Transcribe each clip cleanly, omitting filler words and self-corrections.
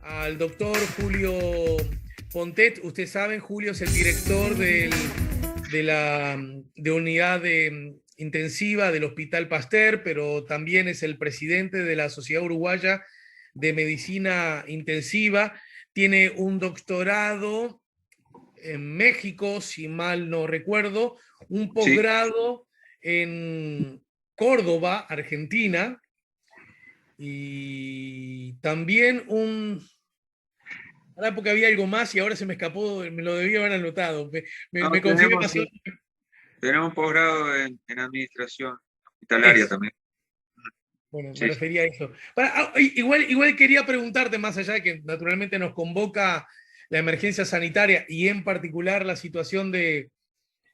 al doctor Julio Pontet. Ustedes saben, Julio es el director de unidad intensiva del Hospital Pasteur, pero también es el presidente de la Sociedad Uruguaya de Medicina Intensiva. Tiene un doctorado en México, si mal no recuerdo, un Sí, posgrado en Córdoba, Argentina, y también ahora porque había algo más y ahora se me escapó, me lo debía haber anotado. Me no, confirma más. sí, tenemos posgrado en administración hospitalaria Eso. también. Bueno, me Sí, refería a eso. Igual quería preguntarte, más allá de que naturalmente nos convoca la emergencia sanitaria y en particular la situación de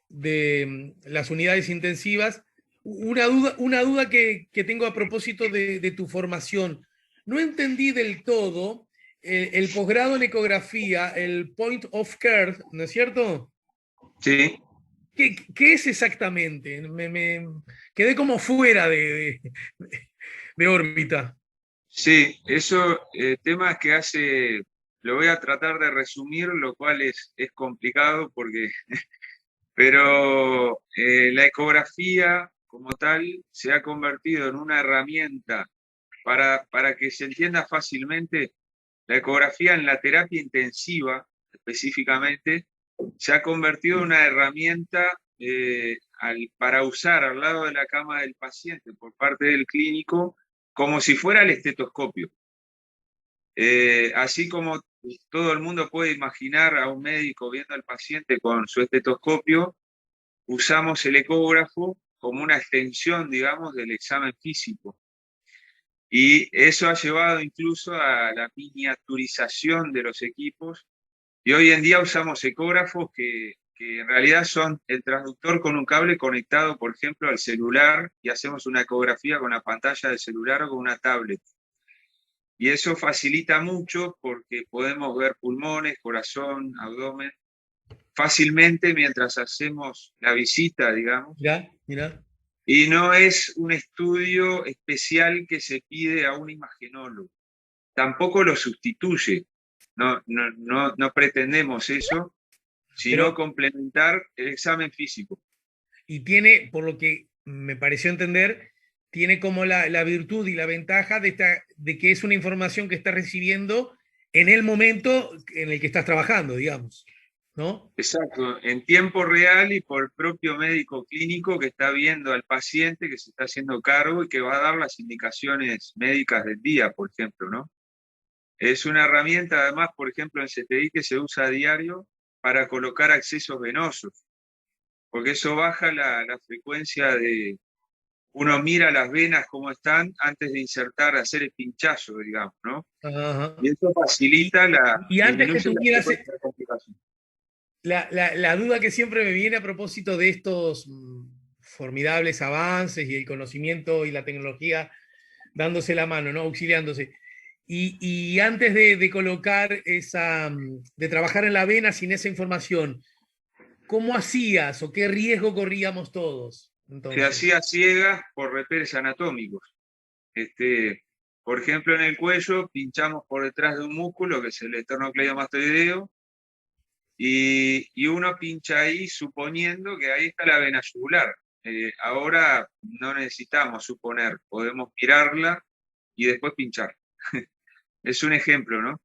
las unidades intensivas, una duda que tengo a propósito de tu formación. No entendí del todo el posgrado en ecografía, el Point of Care, ¿no es cierto? sí, ¿Qué es exactamente? Quedé como fuera de órbita. sí, eso, temas que hace, lo voy a tratar de resumir, lo cual es complicado pero la ecografía como tal se ha convertido en una herramienta para que se entienda fácilmente. La ecografía en la terapia intensiva, específicamente, se ha convertido en una herramienta para usar al lado de la cama del paciente por parte del clínico como si fuera el estetoscopio. Así como todo el mundo puede imaginar a un médico viendo al paciente con su estetoscopio, usamos el ecógrafo como una extensión, digamos, del examen físico. Y eso ha llevado incluso a la miniaturización de los equipos. Y hoy en día usamos ecógrafos que en realidad son el transductor con un cable conectado, por ejemplo, al celular y hacemos una ecografía con la pantalla del celular o con una tablet. Y eso facilita mucho porque podemos ver pulmones, corazón, abdomen fácilmente mientras hacemos la visita, digamos. Mirá, mirá. Y no es un estudio especial que se pide a un imagenólogo. Tampoco lo sustituye. No pretendemos eso, sino Pero, complementar el examen físico. y tiene, por lo que me pareció entender, tiene como la virtud y la ventaja de que es una información que estás recibiendo en el momento en el que estás trabajando, digamos, ¿no? Exacto, en tiempo real y por el propio médico clínico que está viendo al paciente, que se está haciendo cargo y que va a dar las indicaciones médicas del día, por ejemplo, ¿no? Es una herramienta, además, por ejemplo, en CTI que se usa a diario para colocar accesos venosos, porque eso baja la frecuencia de, uno mira las venas cómo están antes de insertar, hacer el pinchazo, digamos, ¿no? Ajá. Y eso Y, facilita y antes que disminuye la tuvieras frecuencia de complicación. la duda que siempre me viene a propósito de estos formidables avances y el conocimiento y la tecnología dándose la mano, ¿no? Auxiliándose. Y antes de colocar de trabajar en la vena sin esa información, ¿cómo hacías o qué riesgo corríamos todos? Se Entonces, hacía ciegas por reperes anatómicos. Este, por ejemplo, en el cuello pinchamos por detrás de un músculo, que es el esternocleidomastoideo, y uno pincha ahí suponiendo que ahí está la vena yugular. Ahora no necesitamos suponer, podemos mirarla y después pinchar. Es un ejemplo, ¿no?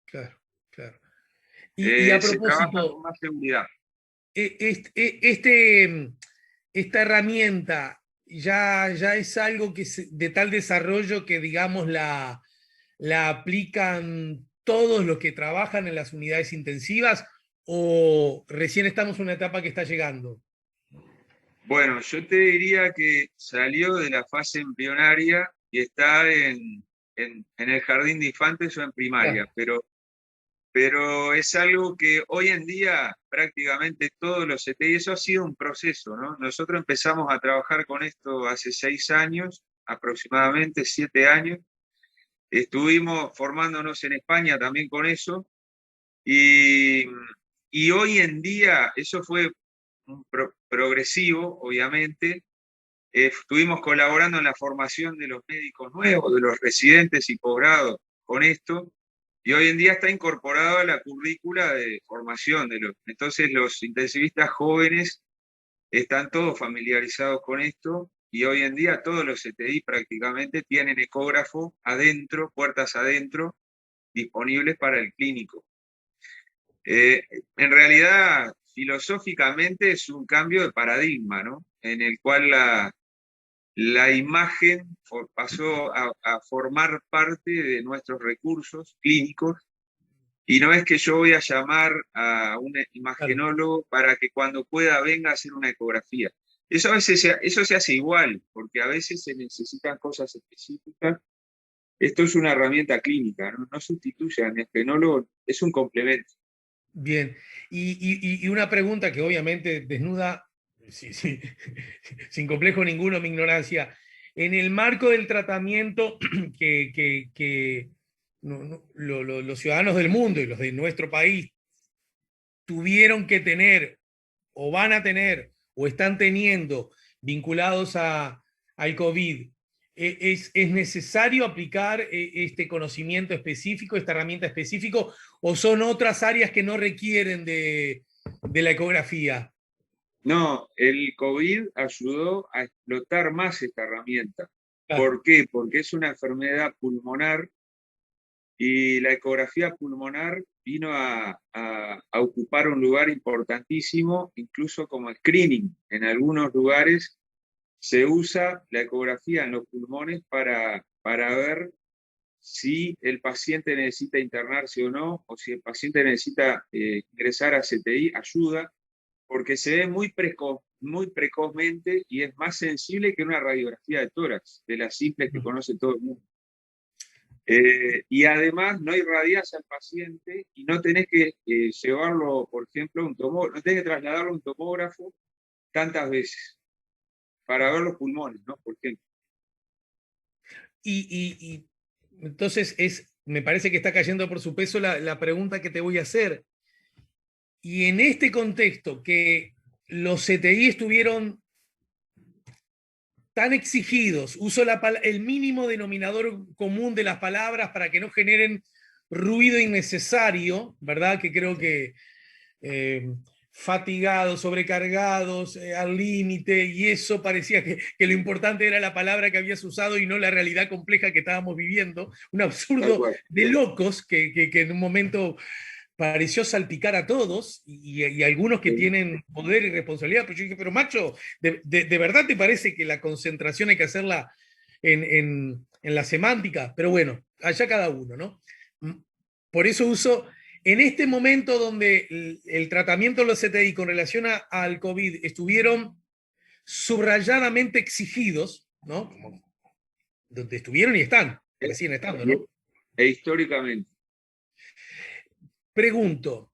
claro, claro. Y a Se trabaja con propósito, más seguridad. e- este, e- este, esta herramienta ya es algo de tal desarrollo que, digamos, la aplican todos los que trabajan en las unidades intensivas o recién estamos en una etapa que está llegando. Bueno, yo te diría que salió de la fase embrionaria y está en el jardín de infantes o en Claro. primaria, pero es algo que hoy en día prácticamente todos los CTI, eso ha sido un proceso, ¿no? Nosotros empezamos a trabajar con esto hace 6 años, aproximadamente 7 años. Estuvimos formándonos en España también con eso y, y hoy en día eso fue un progresivo, obviamente. Estuvimos colaborando en la formación de los médicos nuevos, de los residentes y posgrados con esto. Y hoy en día está incorporado a la currícula de formación entonces los intensivistas jóvenes están todos familiarizados con esto y hoy en día todos los CTI prácticamente tienen ecógrafo adentro, puertas adentro, disponibles para el clínico. En realidad, filosóficamente es un cambio de paradigma, ¿no? En el cual la imagen pasó a formar parte de nuestros recursos clínicos y no es que yo voy a llamar a un Claro. imagenólogo para que cuando pueda venga a hacer una ecografía. Eso a veces eso se hace igual, porque a veces se necesitan cosas específicas. Esto es una herramienta clínica, no, no sustituye al imagenólogo, es un complemento. Bien. Y una pregunta que obviamente desnuda, sí, sí, sin complejo ninguno, mi ignorancia. En el marco del tratamiento que los ciudadanos del mundo y los de nuestro país tuvieron que tener o van a tener o están teniendo vinculados al COVID, ¿es necesario aplicar este conocimiento específico, esta herramienta específica, o son otras áreas que no requieren de la ecografía? No, el COVID ayudó a explotar más esta herramienta. Claro. ¿Por qué? Porque es una enfermedad pulmonar y la ecografía pulmonar vino a ocupar un lugar importantísimo, incluso como screening. En algunos lugares se usa la ecografía en los pulmones para ver si el paciente necesita internarse o no, o si el paciente necesita ingresar a CTI, ayuda, porque se ve muy precozmente y es más sensible que una radiografía de tórax, de las simples que conoce todo el mundo. Y además no irradias al paciente y no tenés que llevarlo, por ejemplo, no tenés que trasladarlo a un tomógrafo tantas veces para ver los pulmones, ¿no? Por ejemplo. Y entonces me parece que está cayendo por su peso la pregunta que te voy a hacer. Y en este contexto que los CTI estuvieron tan exigidos, uso el mínimo denominador común de las palabras para que no generen ruido innecesario, ¿verdad? Que creo que eh, fatigados, sobrecargados, al límite, y eso parecía que lo importante era la palabra que habías usado y no la realidad compleja que estábamos viviendo, un Tal absurdo cual. de locos que en un momento pareció salpicar a todos y algunos que tienen poder y responsabilidad, pero yo dije, pero macho, ¿de verdad te parece que la concentración hay que hacerla en la semántica? Pero bueno, allá cada uno, ¿no? Por eso uso, en este momento donde el tratamiento de los CTI con relación al COVID estuvieron subrayadamente exigidos, ¿no? Como donde estuvieron y están, porque siguen estando, Y- ¿no? E históricamente. Pregunto,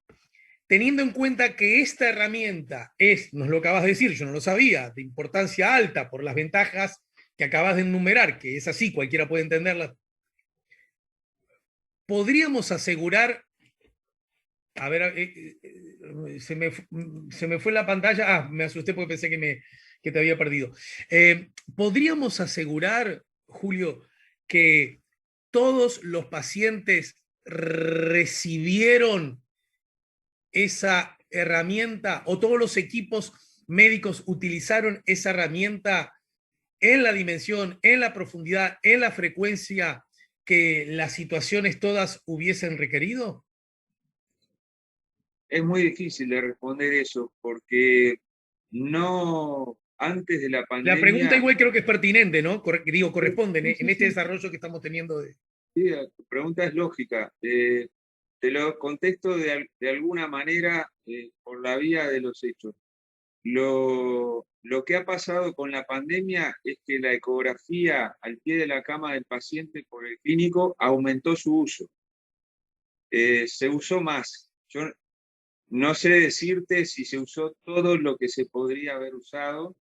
teniendo en cuenta que esta herramienta es, nos lo acabas de decir, yo no lo sabía, de importancia alta por las ventajas que acabas de enumerar, que es así, cualquiera puede entenderlas, podríamos asegurar, a ver, se me fue la pantalla, me asusté porque pensé que te había perdido. ¿Podríamos asegurar, Julio, que todos los pacientes recibieron esa herramienta o todos los equipos médicos utilizaron esa herramienta en la dimensión, en la profundidad, en la frecuencia que las situaciones todas hubiesen requerido? Es muy difícil de responder eso porque no, antes de la La pregunta pandemia, igual creo que es pertinente, ¿no? Digo, sí, corresponde en sí, este sí, desarrollo que estamos teniendo de... sí, tu pregunta es lógica. Te lo contesto de alguna manera por la vía de los hechos. Lo que ha pasado con la pandemia es que la ecografía al pie de la cama del paciente por el clínico aumentó su uso. Se usó más. Yo no sé decirte si se usó todo lo que se podría haber usado,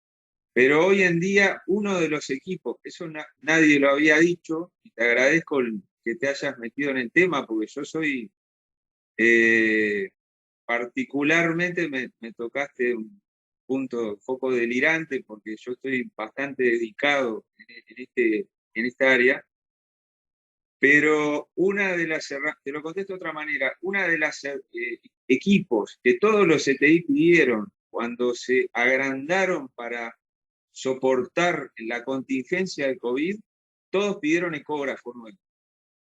pero hoy en día uno de los equipos, eso nadie lo había dicho, y te agradezco que te hayas metido en el tema, porque yo soy, eh, particularmente me tocaste un punto, foco delirante, porque yo estoy bastante dedicado en esta área. Pero te lo contesto de otra manera, una de las equipos que todos los CTI pidieron cuando se agrandaron para soportar la contingencia del COVID, todos pidieron ecógrafo nuevo,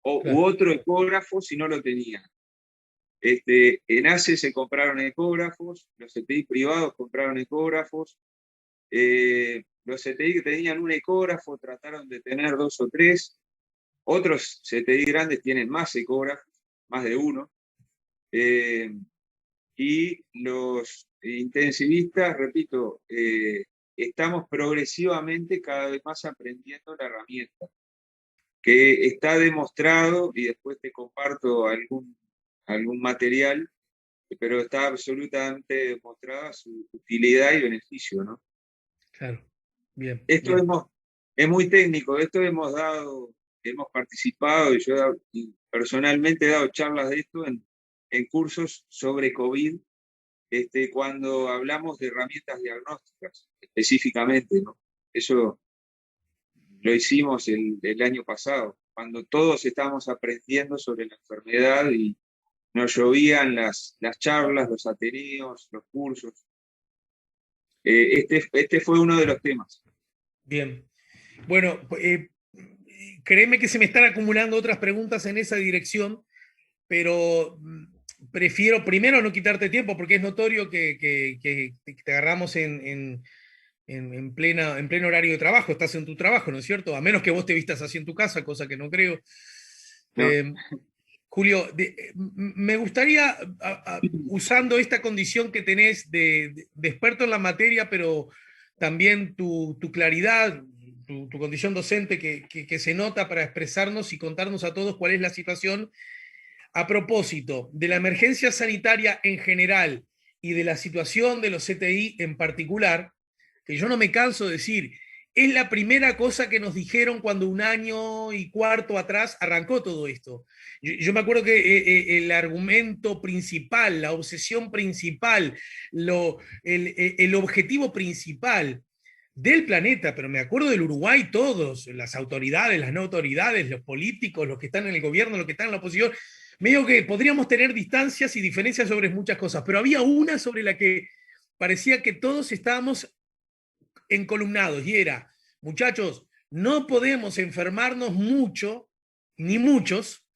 u Claro, otro ecógrafo si no lo tenían. En ACE se compraron ecógrafos, los CTI privados compraron ecógrafos, los CTI que tenían un ecógrafo trataron de tener dos o tres, otros CTI grandes tienen más ecógrafos, más de uno, y los intensivistas, repito, estamos progresivamente cada vez más aprendiendo la herramienta, que está demostrado, y después te comparto algún material, pero está absolutamente demostrada su utilidad y beneficio, ¿no? claro. Bien, Esto bien. es muy técnico, esto hemos participado, y y personalmente he dado charlas de esto en cursos sobre COVID, cuando hablamos de herramientas diagnósticas, específicamente, ¿no? Eso lo hicimos el año pasado, cuando todos estábamos aprendiendo sobre la enfermedad y nos llovían las charlas, los ateneos, los cursos. Este fue uno de los temas. Bien. Bueno, créeme que se me están acumulando otras preguntas en esa dirección, pero prefiero primero no quitarte tiempo porque es notorio que te agarramos en pleno horario de trabajo, estás en tu trabajo, ¿no es cierto? A menos que vos te vistas así en tu casa, cosa que no creo. ¿No? Eh, Julio, me gustaría, usando esta condición que tenés de experto en la materia, pero también tu claridad, tu condición docente que se nota para expresarnos y contarnos a todos cuál es la situación, a propósito de la emergencia sanitaria en general y de la situación de los CTI en particular, que yo no me canso de decir, es la primera cosa que nos dijeron cuando un año y cuarto atrás arrancó todo esto. Yo me acuerdo que el argumento principal, la obsesión principal, el objetivo principal del planeta, pero me acuerdo del Uruguay todos, las autoridades, las no autoridades, los políticos, los que están en el gobierno, los que están en la oposición, medio que podríamos tener distancias y diferencias sobre muchas cosas, pero había una sobre la que parecía que todos estábamos encolumnados y era, muchachos, no podemos enfermarnos mucho, ni muchos,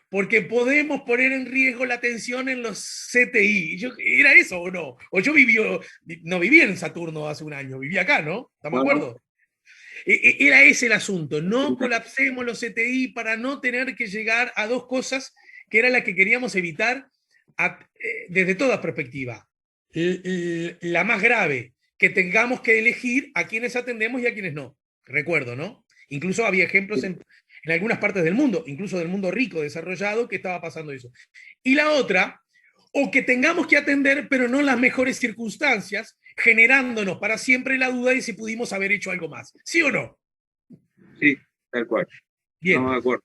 porque podemos poner en riesgo la atención en los CTI. ¿Era eso o no? O yo no vivía en Saturno hace un año, vivía acá, ¿no? ¿Estamos No, de no. acuerdo? Era ese el asunto, no colapsemos los CTI para no tener que llegar a dos cosas que era la que queríamos evitar desde toda perspectiva. La más grave, que tengamos que elegir a quienes atendemos y a quienes no. Recuerdo, ¿no? Incluso había ejemplos en algunas partes del mundo, incluso del mundo rico, desarrollado, que estaba pasando eso. Y la otra, o que tengamos que atender, pero no en las mejores circunstancias, generándonos para siempre la duda de si pudimos haber hecho algo más. ¿Sí o no? Sí, tal cual. Bien, Estamos de acuerdo.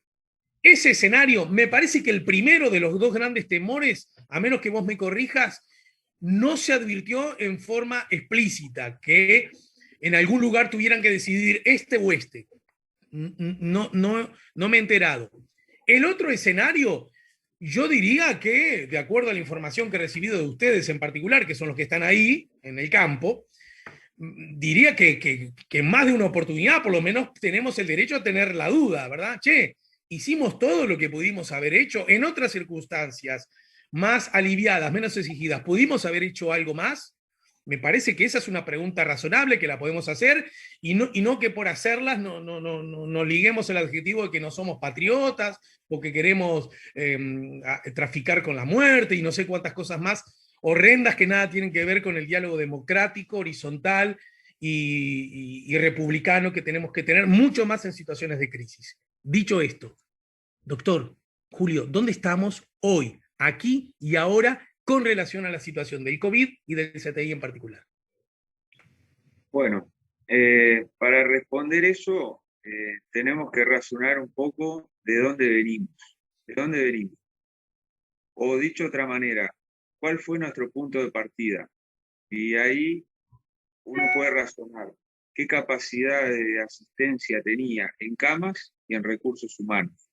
ese escenario, me parece que el primero de los dos grandes temores, a menos que vos me corrijas, no se advirtió en forma explícita, que en algún lugar tuvieran que decidir este o este. No me he enterado. El otro escenario, yo diría que, de acuerdo a la información que he recibido de ustedes en particular, que son los que están ahí, en el campo, diría que en más de una oportunidad, por lo menos, tenemos el derecho a tener la duda, ¿verdad? Che, hicimos todo lo que pudimos haber hecho en otras circunstancias más aliviadas, menos exigidas. ¿Pudimos haber hecho algo más? Me parece que esa es una pregunta razonable que la podemos hacer y no que por hacerlas no liguemos el adjetivo de que no somos patriotas o que queremos traficar con la muerte y no sé cuántas cosas más horrendas que nada tienen que ver con el diálogo democrático, horizontal y republicano que tenemos que tener mucho más en situaciones de crisis. Dicho esto, doctor Julio, ¿dónde estamos hoy, aquí y ahora, con relación a la situación del COVID y del CTI en particular? Bueno, para responder eso, tenemos que razonar un poco de dónde venimos. ¿De dónde venimos? O dicho de otra manera, ¿cuál fue nuestro punto de partida? Y ahí uno puede razonar qué capacidad de asistencia tenía en camas y en recursos humanos.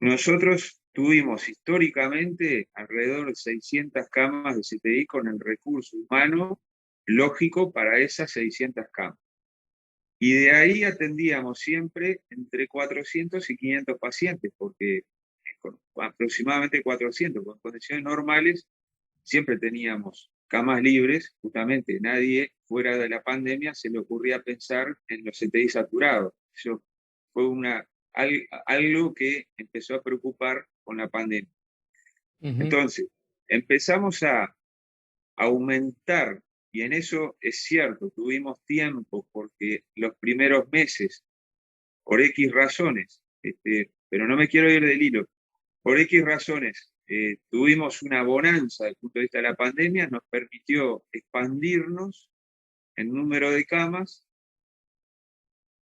Nosotros tuvimos históricamente alrededor de 600 camas de CTI con el recurso humano lógico para esas 600 camas. Y de ahí atendíamos siempre entre 400 y 500 pacientes, porque con aproximadamente 400, con condiciones normales, siempre teníamos camas libres, justamente nadie fuera de la pandemia se le ocurría pensar en los CTI saturados. Eso fue algo que empezó a preocupar con la pandemia. Entonces, empezamos a aumentar, y en eso es cierto, tuvimos tiempo porque los primeros meses, por X razones, pero no me quiero ir del hilo, por X razones, tuvimos una bonanza desde el punto de vista de la pandemia, nos permitió expandirnos en número de camas,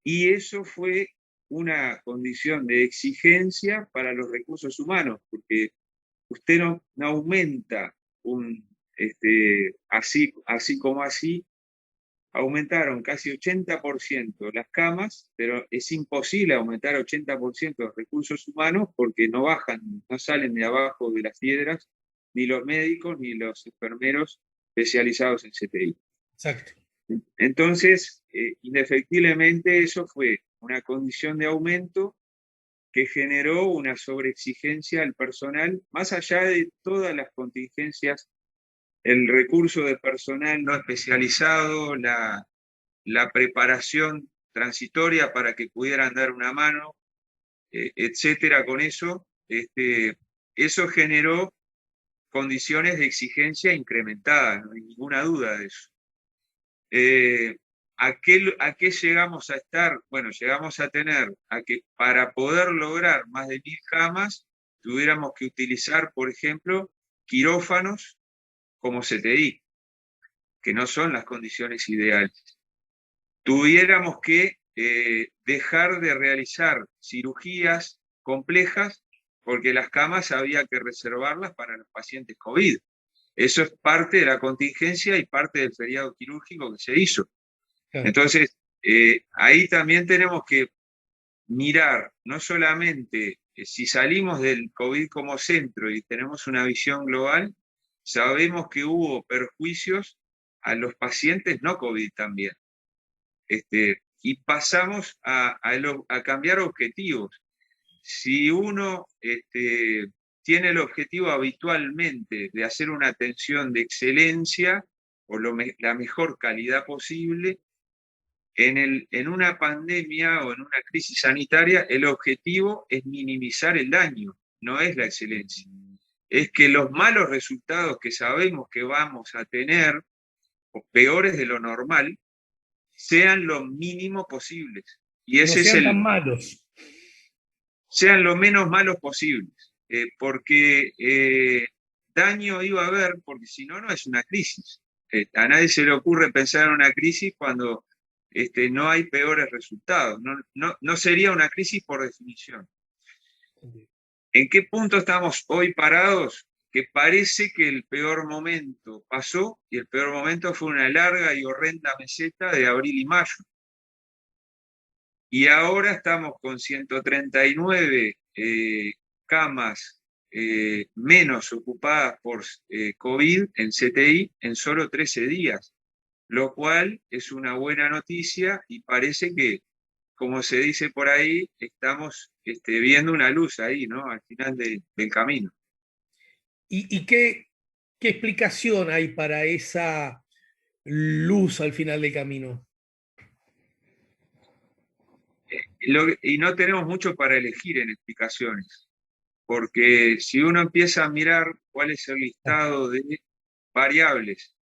y eso fue una condición de exigencia para los recursos humanos, porque usted no aumenta así como así, aumentaron casi 80% las camas, pero es imposible aumentar 80% los recursos humanos porque no bajan, no salen de abajo de las piedras ni los médicos ni los enfermeros especializados en CTI. Exacto. Entonces, indefectiblemente eso fue una condición de aumento que generó una sobreexigencia al personal, más allá de todas las contingencias, el recurso de personal no especializado, la preparación transitoria para que pudieran dar una mano, etcétera, con eso, eso generó condiciones de exigencia incrementadas, no hay ninguna duda de eso. ¿A qué llegamos a estar? Bueno, llegamos a tener a que para poder lograr más de 1000 camas, tuviéramos que utilizar, por ejemplo, quirófanos como CTI, que no son las condiciones ideales. Tuviéramos que dejar de realizar cirugías complejas porque las camas había que reservarlas para los pacientes COVID. Eso es parte de la contingencia y parte del feriado quirúrgico que se hizo. Entonces, ahí también tenemos que mirar, no solamente si salimos del COVID como centro y tenemos una visión global, sabemos que hubo perjuicios a los pacientes no COVID también. Y pasamos a cambiar objetivos. Si uno tiene el objetivo habitualmente de hacer una atención de excelencia o la mejor calidad posible, en una pandemia o en una crisis sanitaria, el objetivo es minimizar el daño, no es la excelencia. Es que los malos resultados que sabemos que vamos a tener, o peores de lo normal, sean lo mínimo posibles. Y ese no sean tan malos. Sean lo menos malos posibles. Porque daño iba a haber, porque si no, no es una crisis. A nadie se le ocurre pensar en una crisis cuando no hay peores resultados. No sería una crisis por definición. ¿En qué punto estamos hoy parados? Que parece que el peor momento pasó, y el peor momento fue una larga y horrenda meseta de abril y mayo. Y ahora estamos con 139 camas menos ocupadas por COVID en CTI en solo 13 días, lo cual es una buena noticia y parece que, como se dice por ahí, estamos viendo una luz ahí, ¿no? Al final del camino. ¿Y qué explicación hay para esa luz al final del camino? Y no tenemos mucho para elegir en explicaciones, porque si uno empieza a mirar cuál es el listado de variables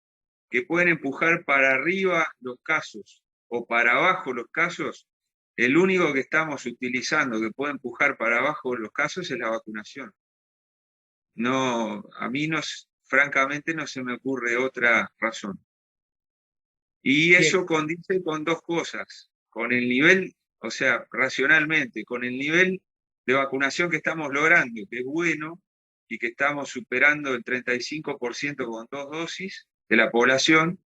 que pueden empujar para arriba los casos o para abajo los casos, el único que estamos utilizando que puede empujar para abajo los casos es la vacunación. No, a mí francamente no se me ocurre otra razón. Y eso condice con dos cosas, con el nivel, o sea, racionalmente, con el nivel de vacunación que estamos logrando, que es bueno, y que estamos superando el 35% con 2 dosis de la población,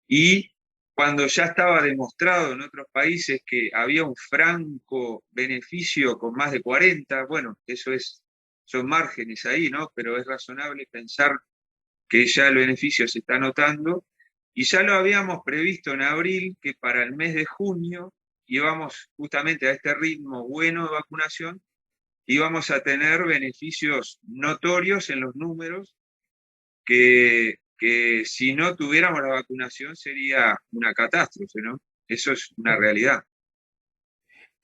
y cuando ya estaba demostrado en otros países que había un franco beneficio con más de 40, bueno, son márgenes ahí, ¿no? Pero es razonable pensar que ya el beneficio se está notando, y ya lo habíamos previsto en abril, que para el mes de junio íbamos justamente a este ritmo bueno de vacunación, íbamos a tener beneficios notorios en los números que si no tuviéramos la vacunación sería una catástrofe, ¿no? Eso es una realidad.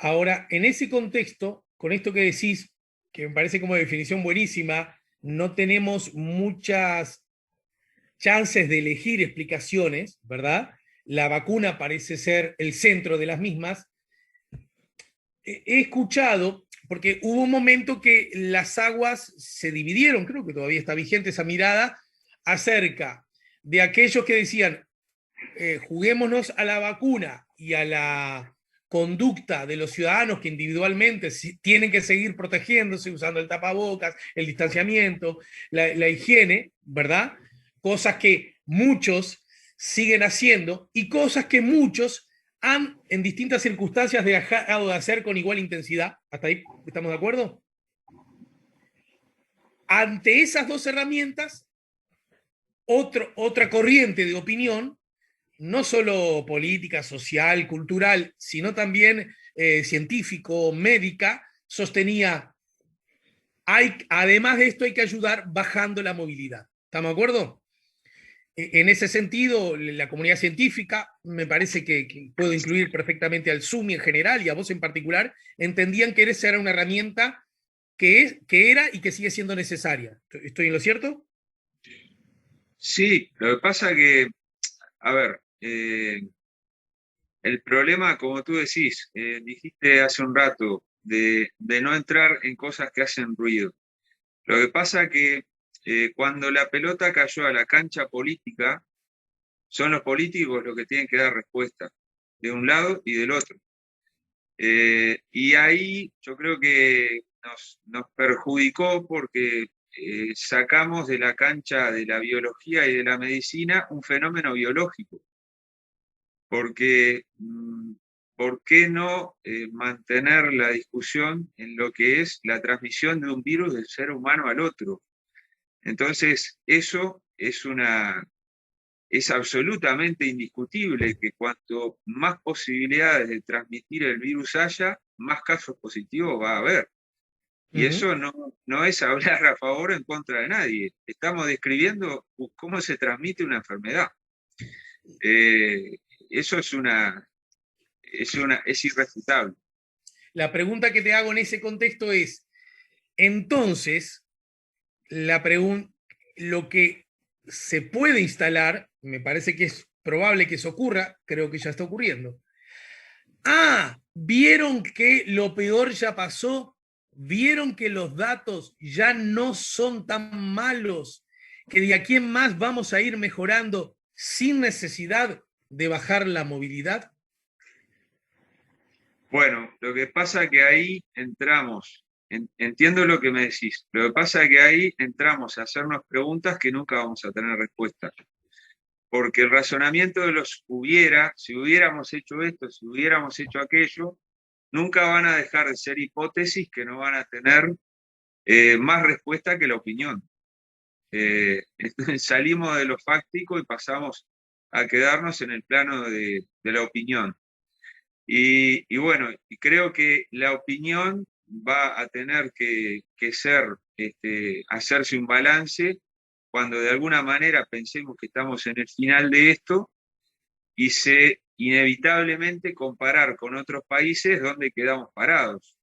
Ahora, en ese contexto, con esto que decís, que me parece como definición buenísima, no tenemos muchas chances de elegir explicaciones, ¿verdad? La vacuna parece ser el centro de las mismas. He escuchado, porque hubo un momento que las aguas se dividieron, creo que todavía está vigente esa mirada, acerca de aquellos que decían, juguémonos a la vacuna y a la conducta de los ciudadanos que individualmente tienen que seguir protegiéndose, usando el tapabocas, el distanciamiento, la higiene, ¿verdad? Cosas que muchos siguen haciendo y cosas que muchos han en distintas circunstancias dejado de hacer con igual intensidad. ¿Hasta ahí estamos de acuerdo? Ante esas dos herramientas, otra corriente de opinión, no solo política, social, cultural, sino también científico, médica, sostenía, además de esto hay que ayudar bajando la movilidad. ¿Estamos de acuerdo? En ese sentido, la comunidad científica, me parece que puedo incluir perfectamente al SUMI en general y a vos en particular, entendían que esa era una herramienta que era y que sigue siendo necesaria. ¿Estoy en lo cierto? Sí, lo que pasa que, a ver, el problema, como tú decís, dijiste hace un rato, de no entrar en cosas que hacen ruido. Lo que pasa que cuando la pelota cayó a la cancha política, son los políticos los que tienen que dar respuesta, de un lado y del otro. Y ahí yo creo que nos perjudicó porque sacamos de la cancha de la biología y de la medicina un fenómeno biológico. Porque, ¿por qué no mantener la discusión en lo que es la transmisión de un virus del ser humano al otro? Entonces, eso es absolutamente indiscutible que cuanto más posibilidades de transmitir el virus haya, más casos positivos va a haber. Y eso no es hablar a favor o en contra de nadie. Estamos describiendo cómo se transmite una enfermedad. Eso es irrefutable. La pregunta que te hago en ese contexto es, entonces, lo que se puede instalar, me parece que es probable que eso ocurra, creo que ya está ocurriendo. ¿Vieron que lo peor ya pasó? ¿Vieron que los datos ya no son tan malos? Que de aquí en más vamos a ir mejorando sin necesidad de bajar la movilidad. Bueno, lo que pasa es que ahí entramos, entiendo lo que me decís, lo que pasa es que ahí entramos a hacernos preguntas que nunca vamos a tener respuesta. Porque el razonamiento de los si hubiéramos hecho esto, si hubiéramos hecho aquello, nunca van a dejar de ser hipótesis que no van a tener más respuesta que la opinión. Salimos de lo fáctico y pasamos a quedarnos en el plano de la opinión. Y bueno, y creo que la opinión va a tener que ser, hacerse un balance cuando de alguna manera pensemos que estamos en el final de esto y inevitablemente comparar con otros países donde quedamos parados.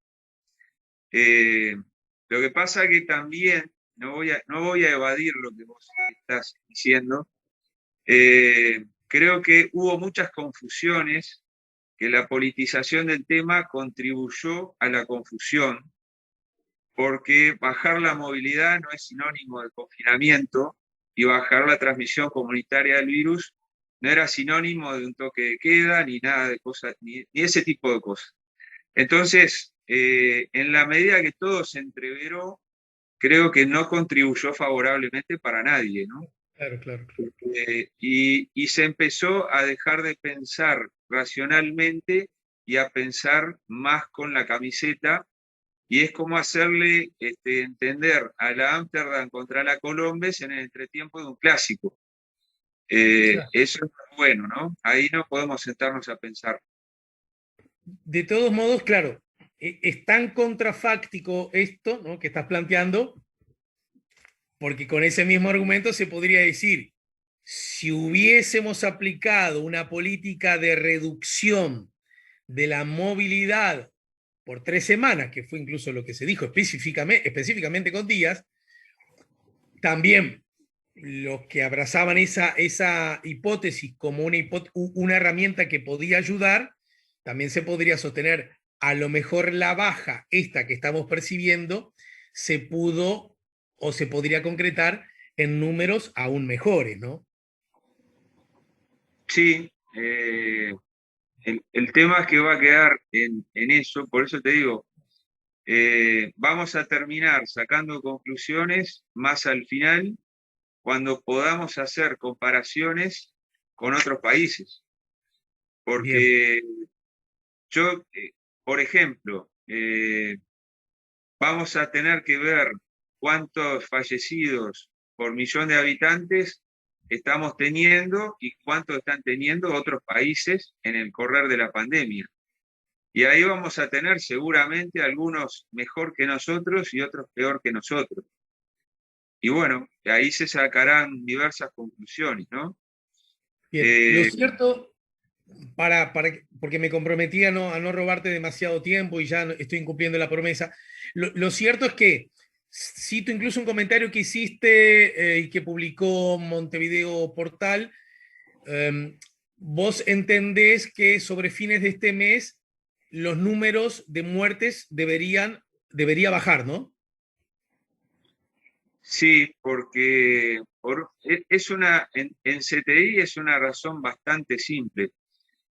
Lo que pasa que también, no voy a evadir lo que vos estás diciendo, creo que hubo muchas confusiones, que la politización del tema contribuyó a la confusión, porque bajar la movilidad no es sinónimo de confinamiento y bajar la transmisión comunitaria del virus no era sinónimo de un toque de queda, ni nada de cosas, ni ese tipo de cosas. Entonces, en la medida que todo se entreveró, creo que no contribuyó favorablemente para nadie, ¿no? Claro, claro. Y se empezó a dejar de pensar racionalmente y a pensar más con la camiseta, y es como hacerle entender a la Amsterdam contra la Colombes en el entretiempo de un clásico. Eso es bueno, ¿no? Ahí no podemos sentarnos a pensar. De todos modos, claro, es tan contrafáctico esto, ¿no?, que estás planteando, porque con ese mismo argumento se podría decir, si hubiésemos aplicado una política de reducción de la movilidad por 3 semanas, que fue incluso lo que se dijo específicamente con Díaz, también los que abrazaban esa hipótesis como una herramienta que podía ayudar, también se podría sostener, a lo mejor la baja, esta que estamos percibiendo, se pudo o se podría concretar en números aún mejores, ¿no? Sí, el tema es que va a quedar en eso, por eso te digo, vamos a terminar sacando conclusiones más al final cuando podamos hacer comparaciones con otros países. Bien, Porque yo, por ejemplo, vamos a tener que ver cuántos fallecidos por millón de habitantes estamos teniendo y cuántos están teniendo otros países en el correr de la pandemia. Y ahí vamos a tener seguramente algunos mejor que nosotros y otros peor que nosotros. Y bueno, de ahí se sacarán diversas conclusiones, ¿no? bien. Lo Eh, cierto, porque me comprometí a no robarte demasiado tiempo y ya estoy incumpliendo la promesa, lo cierto es que cito incluso un comentario que hiciste y que publicó Montevideo Portal. Vos entendés que sobre fines de este mes los números de muertes debería bajar, ¿no? sí, porque en CTI es una razón bastante simple.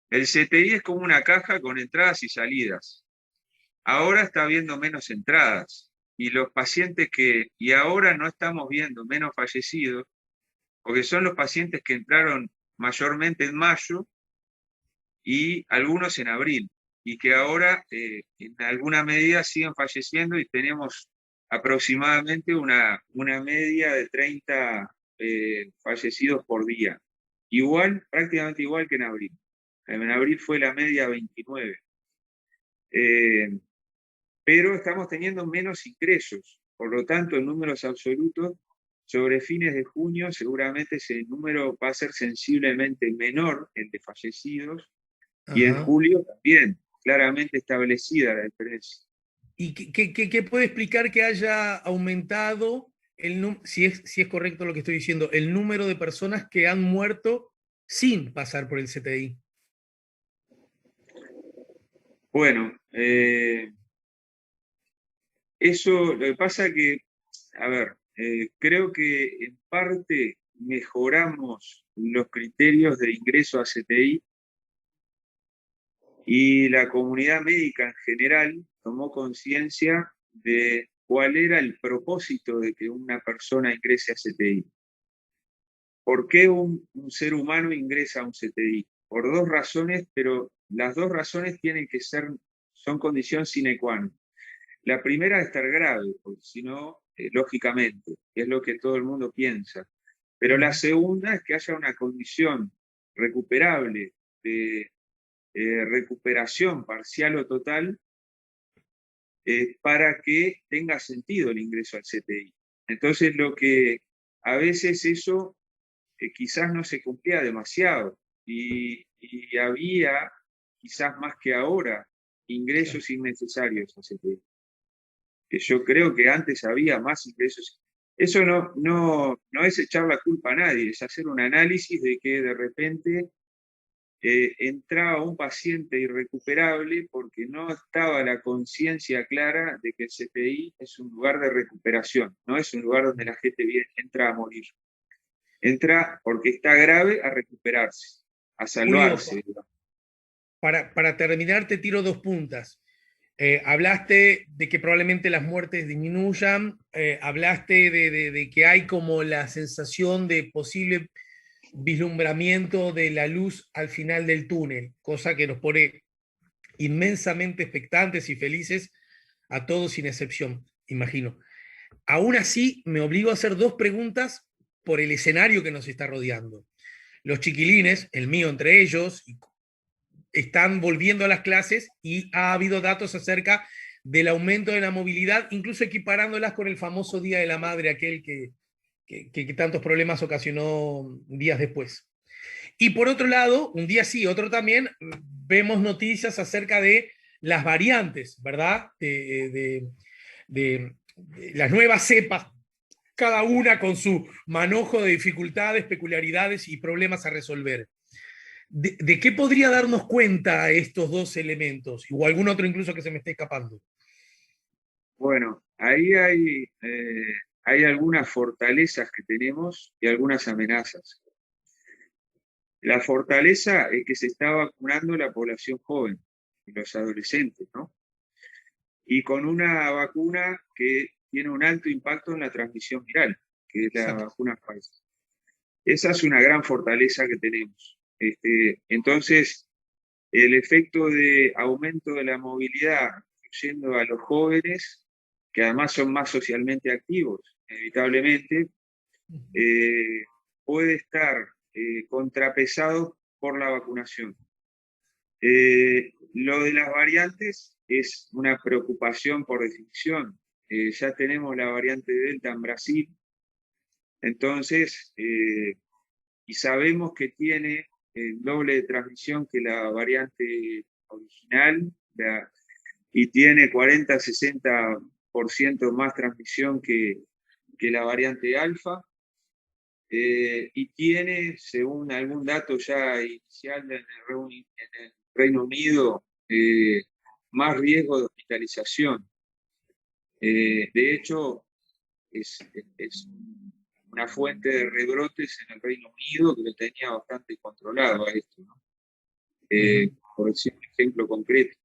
El CTI es como una caja con entradas y salidas. Ahora está habiendo menos entradas y los pacientes y ahora no estamos viendo menos fallecidos, porque son los pacientes que entraron mayormente en mayo y algunos en abril, y que ahora en alguna medida siguen falleciendo y tenemos aproximadamente una media de 30 fallecidos por día. Igual, prácticamente igual que en abril. En abril fue la media 29. Eh, pero estamos teniendo menos ingresos. Por lo tanto, en números absolutos, sobre fines de junio, seguramente ese número va a ser sensiblemente menor, el de fallecidos, y en Ajá. julio también, claramente establecida la diferencia. ¿Y qué puede explicar que haya aumentado si es correcto lo que estoy diciendo, el número de personas que han muerto sin pasar por el CTI? Bueno, eso lo que pasa que, a ver, creo que en parte mejoramos los criterios de ingreso a CTI y la comunidad médica en general tomó conciencia de cuál era el propósito de que una persona ingrese a CTI. ¿Por qué un ser humano ingresa a un CTI? Por dos razones, pero las dos razones son condición sine qua non. La primera es estar grave, porque si no, lógicamente, es lo que todo el mundo piensa. Pero la Ujú. segunda es que haya una condición recuperable de recuperación parcial o total para que tenga sentido el ingreso al CTI. Entonces, lo que a veces eso quizás no se cumplía demasiado y había, quizás más que ahora, Claro. ingresos innecesarios a CTI. Que yo creo que antes había más ingresos. Eso no es echar la culpa a nadie, es hacer un análisis de que de repente entraba un paciente irrecuperable porque no estaba la conciencia clara de que el CTI es un lugar de recuperación, no es un lugar donde la gente entra a morir. Entra porque está grave a recuperarse, a Julio, salvarse. para terminar, te tiro dos puntas. Hablaste de que probablemente las muertes disminuyan, hablaste de que hay como la sensación de posible vislumbramiento de la luz al final del túnel, cosa que nos pone inmensamente expectantes y felices a todos sin excepción, imagino. Aún así, me obligo a hacer dos preguntas por el escenario que nos está rodeando. Los chiquilines, el mío entre ellos, están volviendo a las clases y ha habido datos acerca del aumento de la movilidad, incluso equiparándolas con el famoso Día de la Madre, aquel que tantos problemas ocasionó días después. Y por otro lado, un día sí, otro también, vemos noticias acerca de las variantes, ¿verdad? De las nuevas cepas, cada una con su manojo de dificultades, peculiaridades y problemas a resolver. ¿De qué podría darnos cuenta estos dos elementos? O algún otro incluso que se me esté escapando. Bueno, ahí hay algunas fortalezas que tenemos y algunas amenazas. La fortaleza es que se está vacunando la población joven y los adolescentes, ¿no? Y con una vacuna que tiene un alto impacto en la transmisión viral, que es la vacuna Pfizer. Esa es una gran fortaleza que tenemos. Entonces, el efecto de aumento de la movilidad, incluyendo a los jóvenes, que además son más socialmente activos, inevitablemente, puede estar contrapesado por la vacunación. Lo de las variantes es una preocupación por definición. Ya tenemos la variante Delta en Brasil, entonces, y sabemos que tiene el doble de transmisión que la variante original, y tiene 40-60% más transmisión que la variante alfa, y tiene, según algún dato ya inicial en el Reino Unido, más riesgo de hospitalización. De hecho, es una fuente de rebrotes en el Reino Unido que lo tenía bastante controlado a esto, ¿no? Por decir un ejemplo concreto.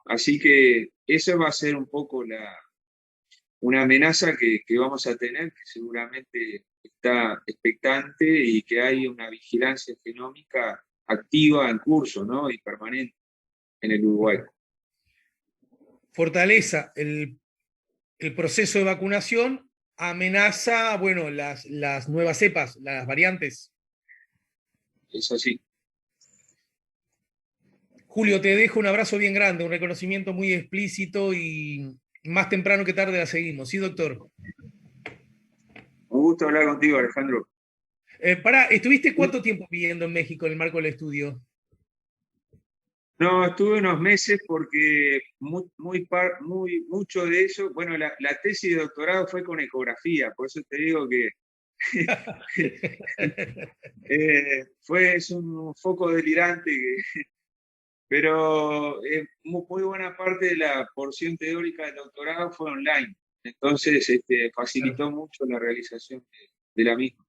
Así que esa va a ser un poco una amenaza que vamos a tener, que seguramente está expectante y que hay una vigilancia genómica activa en curso, ¿no? Y permanente en el Uruguay. Fortaleza, el proceso de vacunación amenaza, bueno, las nuevas cepas, las variantes. Es así. Julio, te dejo un abrazo bien grande, un reconocimiento muy explícito y más temprano que tarde la seguimos. ¿Sí, doctor? Un gusto hablar contigo, Alejandro. ¿Estuviste cuánto tiempo viviendo en México en el marco del estudio? No, estuve unos meses porque mucho de eso, bueno, la tesis de doctorado fue con ecografía, por eso te digo que es un foco delirante, pero muy buena parte de la porción teórica del doctorado fue online, entonces facilitó mucho la realización de la misma.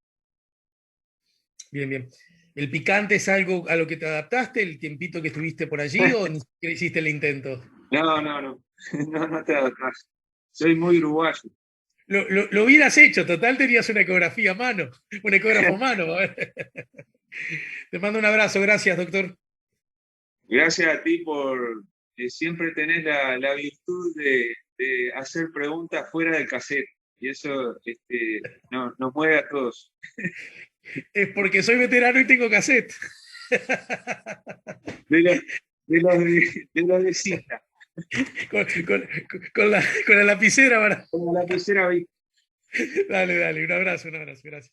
Bien, bien. ¿El picante es algo a lo que te adaptaste, el tiempito que estuviste por allí, o ni siquiera hiciste el intento? No te adaptás. Soy muy uruguayo. Lo hubieras hecho, total tenías una ecografía a mano, un ecógrafo a mano. Te mando un abrazo, gracias, doctor. Gracias a ti por siempre tener la virtud de hacer preguntas fuera del cassette. Y eso nos mueve a todos. Es porque soy veterano y tengo cassette. De los de cinta. Con la lapicera, ¿verdad? Con la lapicera. Dale, un abrazo, gracias.